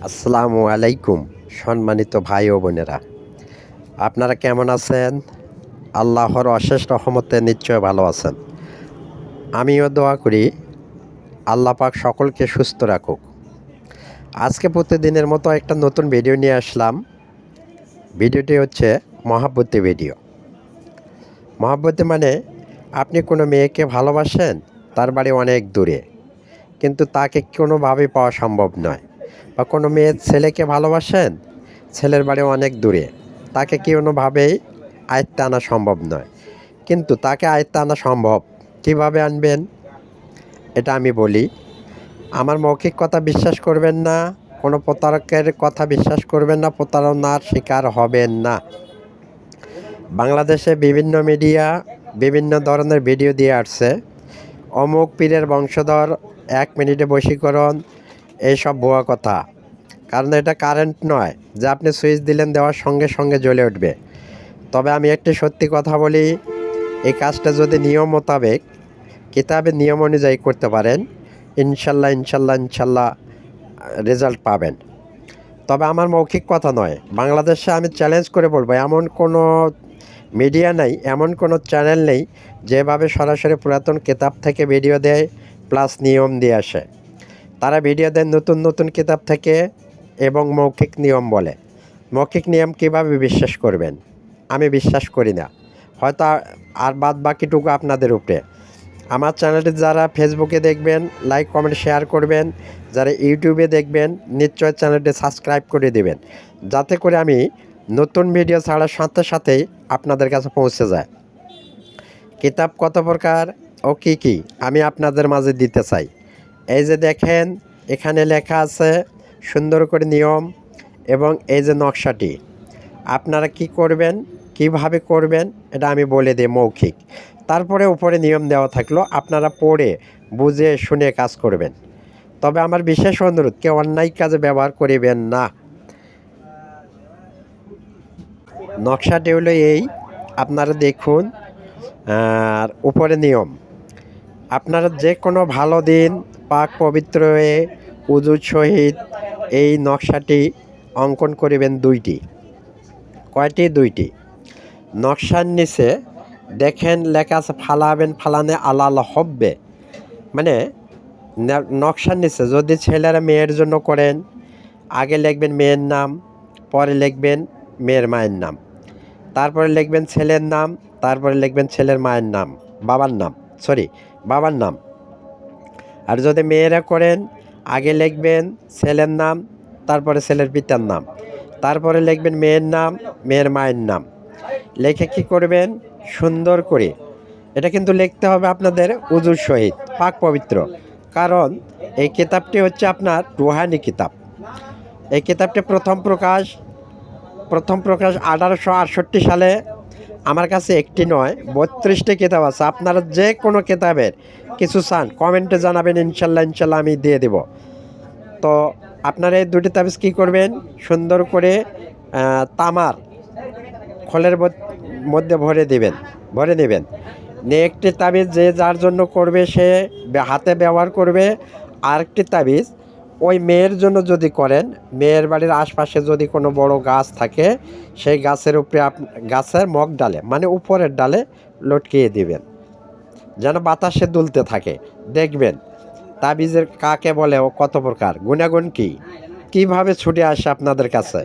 আসসালামু আলাইকুম সম্মানিত ভাই ও বোনেরা, আপনারা কেমন আছেন? আল্লাহর অশেষ রহমতে নিশ্চয় ভালো আছেন। আমিও দোয়া করি আল্লাহ পাক সকলকে সুস্থ রাখুক। আজকে প্রতিদিনের মতো একটা নতুন ভিডিও নিয়ে আসলাম। ভিডিওটি হচ্ছে মহাব্বতী ভিডিও। মহাব্বতী মানে আপনি কোনো মেয়েকে ভালোবাসেন, তার বাড়ি অনেক দূরে, কিন্তু তাকে কোনোভাবেই পাওয়া সম্ভব নয়। বা কোনো মেয়ে ছেলেকে ভালোবাসেন, ছেলের বাড়ি অনেক দূরে, তাকে কোনোভাবেই আয়ত্তে আনা সম্ভব নয়, কিন্তু তাকে আয়ত্তে আনা সম্ভব। কীভাবে আনবেন এটা আমি বলি। আমার মৌখিক কথা বিশ্বাস করবেন না, কোনো প্রতারকের কথা বিশ্বাস করবেন না, প্রতারণার শিকার হবেন না। বাংলাদেশে বিভিন্ন মিডিয়া বিভিন্ন ধরনের ভিডিও দিয়ে আসছে, অমুক পীরের বংশধর 1 মিনিটে বশীকরণ, এইসব ভুয়া কথা। কারণ এটা কারেন্ট নয় যে আপনি সুইচ দিলেন, দেওয়ার সঙ্গে সঙ্গে জ্বলে উঠবে। তবে আমি একটি সত্যি কথা বলি, এই কাজটা যদি নিয়ম মোতাবেক কিতাবের নিয়ম অনুযায়ী করতে পারেন, ইনশাল্লাহ ইনশাল্লাহ ইনশাল্লাহ রেজাল্ট পাবেন। তবে আমার মৌখিক কথা নয়, বাংলাদেশে আমি চ্যালেঞ্জ করে বলবো, এমন কোনো মিডিয়া নেই, এমন কোনো চ্যানেল নেই যেভাবে সরাসরি পুরাতন কিতাব থেকে ভিডিও দেয় প্লাস নিয়ম দিয়ে আসে। তারা ভিডিও দেন নতুন নতুন কিতাব থেকে এবং মৌখিক নিয়ম বলে। মৌখিক নিয়ম কীভাবে বিশ্বাস করবেন? আমি বিশ্বাস করি না। হয়তো আর বাদ বাকিটুকু আপনাদের উপরে। আমার চ্যানেলটি যারা ফেসবুকে দেখবেন, লাইক কমেন্ট শেয়ার করবেন। যারা ইউটিউবে দেখবেন, নিশ্চয় চ্যানেলটি সাবস্ক্রাইব করে দেবেন, যাতে করে আমি নতুন ভিডিও ছাড়ার সাথে সাথেই আপনাদের কাছে পৌঁছে যায়। কিতাব কত প্রকার ও কী কী আমি আপনাদের মাঝে দিতে চাই। এই যে দেখেন, এখানে লেখা আছে সুন্দর করে নিয়ম, এবং এই যে নকশাটি আপনারা কি করবেন, কিভাবে করবেন এটা আমি বলে দিই মৌখিক। তারপরে উপরে নিয়ম দেওয়া থাকলো, আপনারা পড়ে বুঝে শুনে কাজ করবেন। তবে আমার বিশেষ অনুরোধ, কেউ অন্যায় কাজে ব্যবহার করিবেন না। নকশাটি হলো এই, আপনারা দেখুন। আর উপরে নিয়ম, আপনারা যে কোনো ভালো দিন পাক পবিত্র হয়ে উজুর সহিত এই নকশাটি অঙ্কন করিবেন 2টি। কয়টি? 2টি। নকশার নিচে দেখেন লেখা আছে ফালাবেন ফালানে আলাল হব্বে, মানে নকশার নিচে যদি ছেলেরা মেয়ের জন্য করেন, আগে লিখবেন মেয়ের নাম, পরে লিখবেন মেয়ের মায়ের নাম, তারপরে লিখবেন ছেলের নাম, তারপরে লিখবেন ছেলের মায়ের নাম, বাবার নাম। আর যদি মেয়েরা করেন, আগে লিখবেন ছেলের নাম, তারপরে ছেলের পিতার নাম, তারপরে লিখবেন মেয়ের নাম, মেয়ের মায়ের নাম। লিখে কী করবেন, সুন্দর করে এটা কিন্তু লিখতে হবে আপনাদের উজুর সহিত, পাক পবিত্র। কারণ এই কিতাবটি হচ্ছে আপনার রুহানি কিতাব। এই কিতাবটি প্রথম প্রকাশ 1868 সালে। আমার কাছে একটি নয়, 32টি কিতাব আছে। আপনারা যে কোনো কিতাবের কিছু চান কমেন্টে জানাবেন, ইনশাল্লাহ ইনশাল্লাহ আমি দিয়ে দেব। তো আপনারা এই 2টি তাবিজ কী করবেন, সুন্দর করে তামার খোলের মধ্যে ভরে নেবেন। নিয়ে একটি তাবিজ যে যার জন্য করবে সে হাতে ব্যবহার করবে। আরেকটি তাবিজ ওই মেয়ের জন্য যদি করেন, মেয়ের বাড়ির আশপাশে যদি কোনো বড় গাছ থাকে, সেই গাছের উপরে গাছের মগ ডালে, মানে উপরের ডালে লটকিয়ে দিবেন, যেন বাতাসে দুলতে থাকে। দেখবেন তাবিজের কাকে বলে ও কত প্রকার, গুণাগুণ কীভাবে ছুটে আসে আপনাদের কাছে।